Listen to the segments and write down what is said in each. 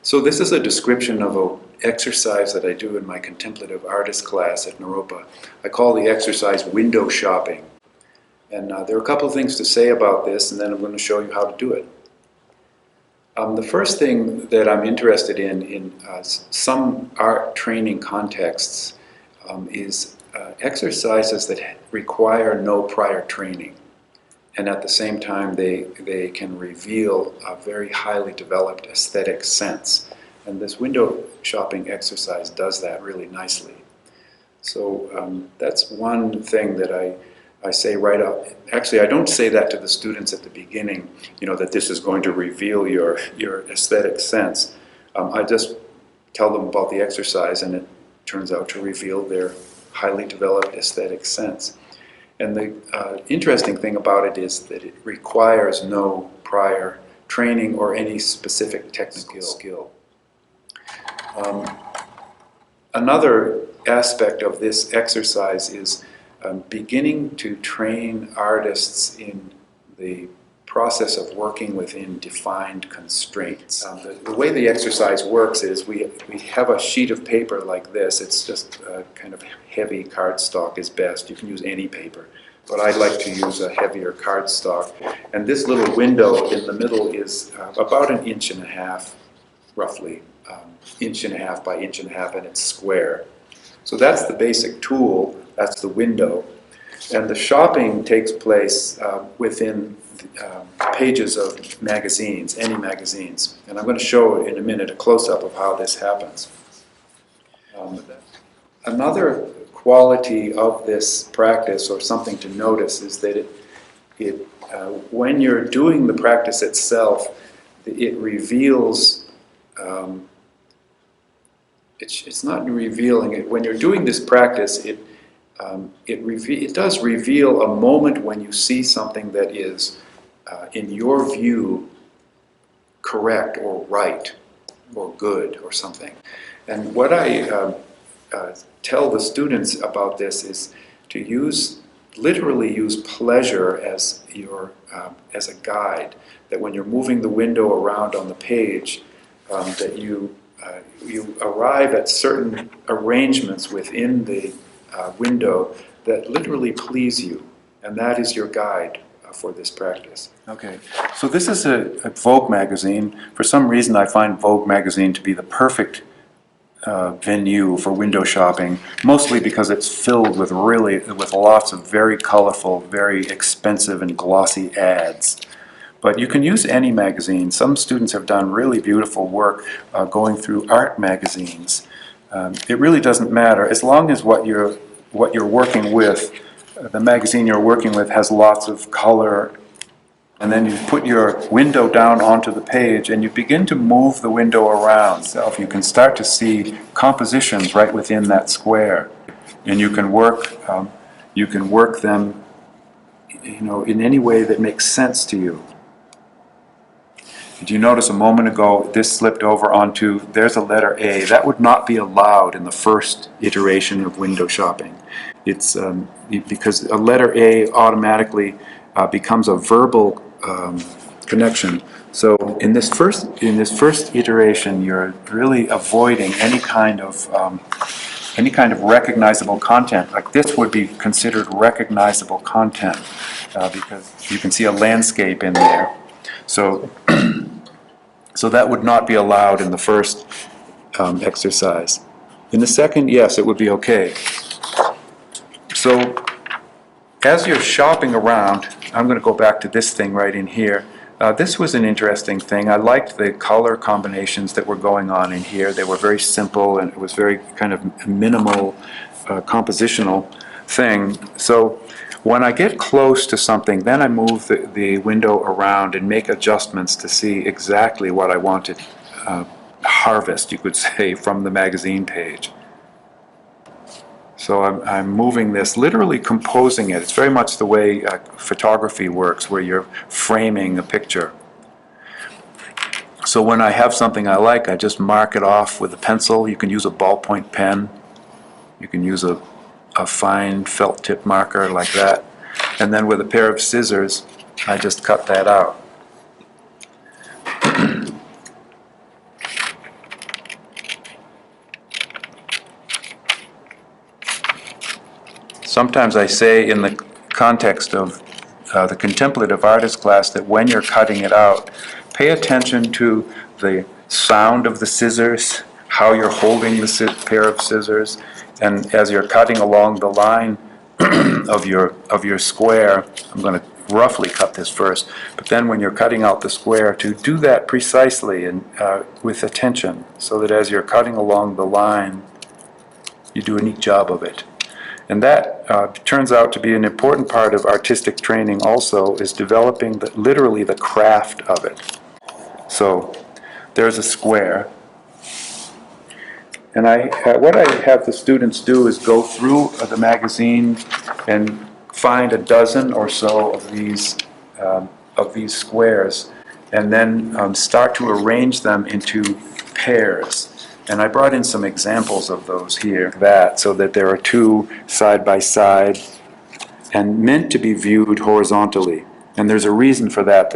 So this is a description of an exercise that I do in my contemplative artist class at Naropa. I call the exercise window shopping. And there are a couple of things to say about this, and then I'm going to show you how to do it. The first thing that I'm interested in some art training contexts is exercises that require no prior training. And at the same time, they can reveal a very highly developed aesthetic sense. And this window shopping exercise does that really nicely. So that's one thing that I say right up. Actually, I don't say that to the students at the beginning, that this is going to reveal your aesthetic sense. I just tell them about the exercise, and it turns out to reveal their highly developed aesthetic sense. And the interesting thing about it is that it requires no prior training or any specific technical skill. Another aspect of this exercise is beginning to train artists in the process of working within defined constraints. The way the exercise works is we have a sheet of paper like this. It's just kind of heavy cardstock is best. You can use any paper, but I like to use a heavier cardstock. And this little window in the middle is about 1.5 inches, roughly 1.5 inches by 1.5 inches, and it's square. So that's the basic tool. That's the window. And the shopping takes place within pages of magazines, any magazines. And I'm going to show in a minute a close-up of how this happens. Another quality of this practice, or something to notice, is that when you're doing the practice itself, it reveals, it's not revealing it. When you're doing this practice, it does reveal a moment when you see something that is, in your view, correct or right or good or something. And what I tell the students about this is to literally use pleasure as as a guide. That when you're moving the window around on the page, that you arrive at certain arrangements within the window that literally please you, and that is your guide for this practice. Okay, so this is a Vogue magazine. For some reason I find Vogue magazine to be the perfect venue for window shopping, mostly because it's filled with lots of very colorful, very expensive and glossy ads. But you can use any magazine. Some students have done really beautiful work going through art magazines. It really doesn't matter, as long as what you're working with, the magazine you're working with, has lots of color, and then you put your window down onto the page and you begin to move the window around. So you can start to see compositions right within that square, and you can work them, in any way that makes sense to you. Did you notice a moment ago this slipped over onto, there's a letter A. That would not be allowed in the first iteration of window shopping. It's because a letter A automatically becomes a verbal connection. So in this first iteration, you're really avoiding any kind of recognizable content. Like this would be considered recognizable content because you can see a landscape in there. So that would not be allowed in the first exercise. In the second, yes, it would be okay. So as you're shopping around, I'm going to go back to this thing right in here. This was an interesting thing. I liked the color combinations that were going on in here. They were very simple, and it was very kind of minimal compositional thing. So when I get close to something, then I move the window around and make adjustments to see exactly what I want to harvest, you could say, from the magazine page. So I'm moving this, literally composing it. It's very much the way photography works, where you're framing a picture. So when I have something I like, I just mark it off with a pencil. You can use a ballpoint pen. You can use a fine felt tip marker like that. And then with a pair of scissors, I just cut that out. sometimes I say in the context of the contemplative artist class that when you're cutting it out, pay attention to the sound of the scissors, how you're holding the pair of scissors, and as you're cutting along the line of your square, I'm going to roughly cut this first, but then when you're cutting out the square, to do that precisely and with attention, so that as you're cutting along the line, you do a neat job of it. And that turns out to be an important part of artistic training also, is developing literally the craft of it. So there's a square. And what I have the students do is go through the magazine and find a dozen or so of these squares, and then start to arrange them into pairs. And I brought in some examples of those here, so that there are two side by side and meant to be viewed horizontally. And there's a reason for that,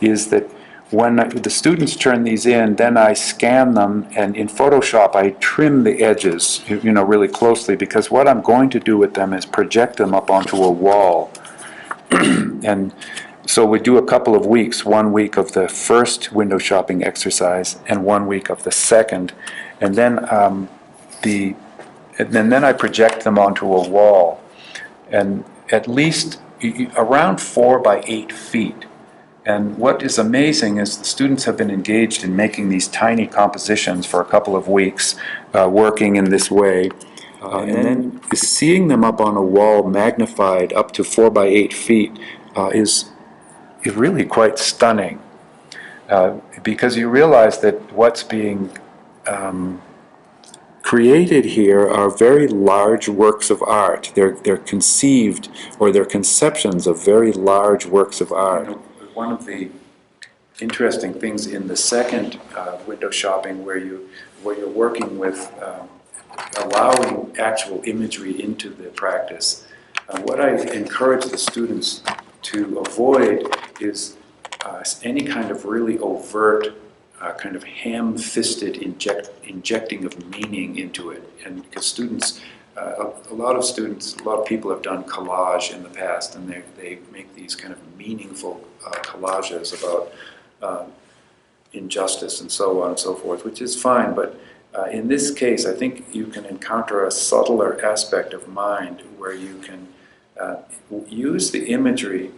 is that when the students turn these in, then I scan them, and in Photoshop I trim the edges, really closely, because what I'm going to do with them is project them up onto a wall. And so we do a couple of weeks, 1 week of the first window shopping exercise and 1 week of the second, and then then I project them onto a wall, and at least around 4 by 8 feet. And what is amazing is the students have been engaged in making these tiny compositions for a couple of weeks, working in this way. And then seeing them up on a wall magnified up to 4 by 8 feet is really quite stunning, because you realize that what's being created here are very large works of art. They're conceived, or they're conceptions of very large works of art. One of the interesting things in the second window shopping, where you're working with allowing actual imagery into the practice, what I encourage the students to avoid is any kind of really overt, kind of ham-fisted injecting of meaning into it. And because students, a lot of people have done collage in the past, and they make these kind of meaningful collages about injustice and so on and so forth, which is fine, but in this case I think you can encounter a subtler aspect of mind where you can use the imagery,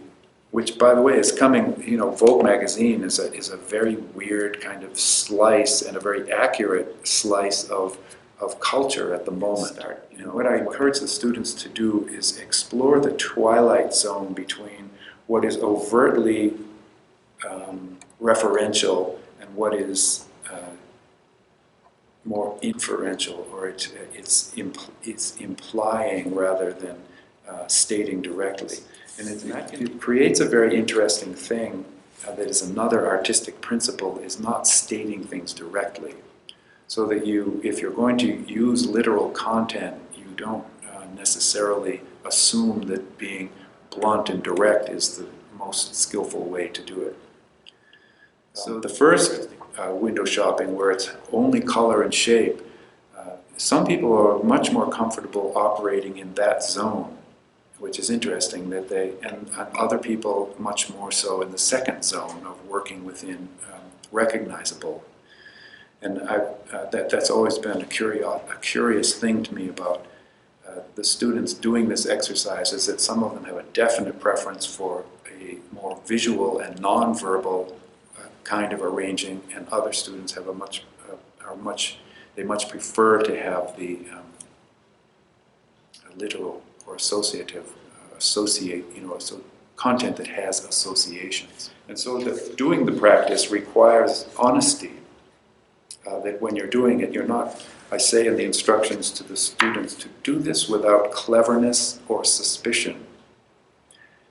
which, by the way, is coming, Vogue magazine is a very weird kind of slice, and a very accurate slice of culture at the moment. What I encourage the students to do is explore the twilight zone between what is overtly referential and what is more inferential, or it's implying rather than stating directly. And it creates a very interesting thing that is another artistic principle, is not stating things directly. So that if you're going to use literal content, you don't necessarily assume that being blunt and direct is the most skillful way to do it. So the first window shopping, where it's only color and shape, some people are much more comfortable operating in that zone, which is interesting, and other people much more so in the second zone of working within recognizable. And that's always been a curious thing to me about the students doing this exercise, is that some of them have a definite preference for a more visual and non-verbal kind of arranging, and other students have they much prefer to have the literal or associative, content that has associations. And so doing the practice requires honesty, that when you're doing it, you're not, I say in the instructions to the students, to do this without cleverness or suspicion.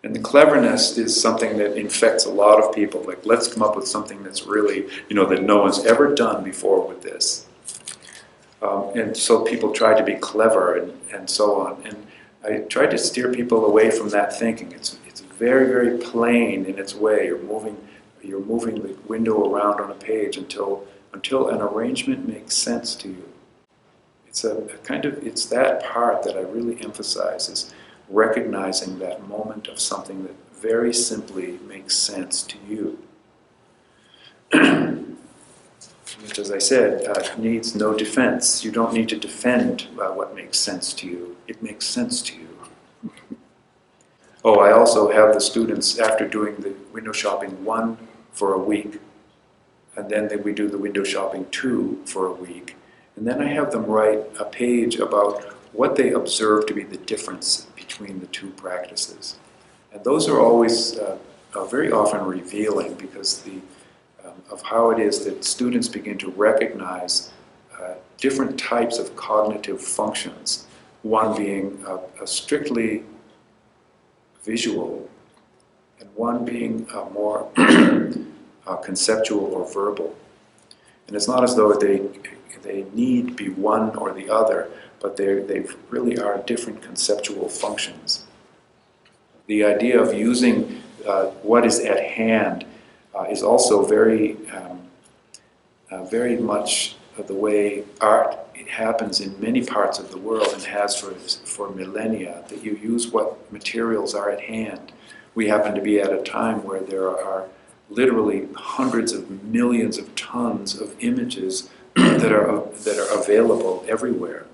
And the cleverness is something that infects a lot of people, like, let's come up with something that's really, that no one's ever done before with this. And so people try to be clever and so on. And I try to steer people away from that thinking. It's very, very plain in its way. You're moving the window around on a page until an arrangement makes sense to you. It's that part that I really emphasize, is recognizing that moment of something that very simply makes sense to you. Which, as I said, needs no defense. You don't need to defend what makes sense to you. It makes sense to you. Oh, I also have the students, after doing the window shopping 1 for a week, and then we do the window shopping 2 for a week, and then I have them write a page about what they observe to be the difference between the two practices. And those are always very often revealing, because of how it is that students begin to recognize different types of cognitive functions, one being a strictly visual, and one being more conceptual or verbal. And it's not as though they need be one or the other, but they really are different conceptual functions. The idea of using what is at hand is also very much the way art happens in many parts of the world, and has for millennia, that you use what materials are at hand. We happen to be at a time where there are literally hundreds of millions of tons of images that are available everywhere.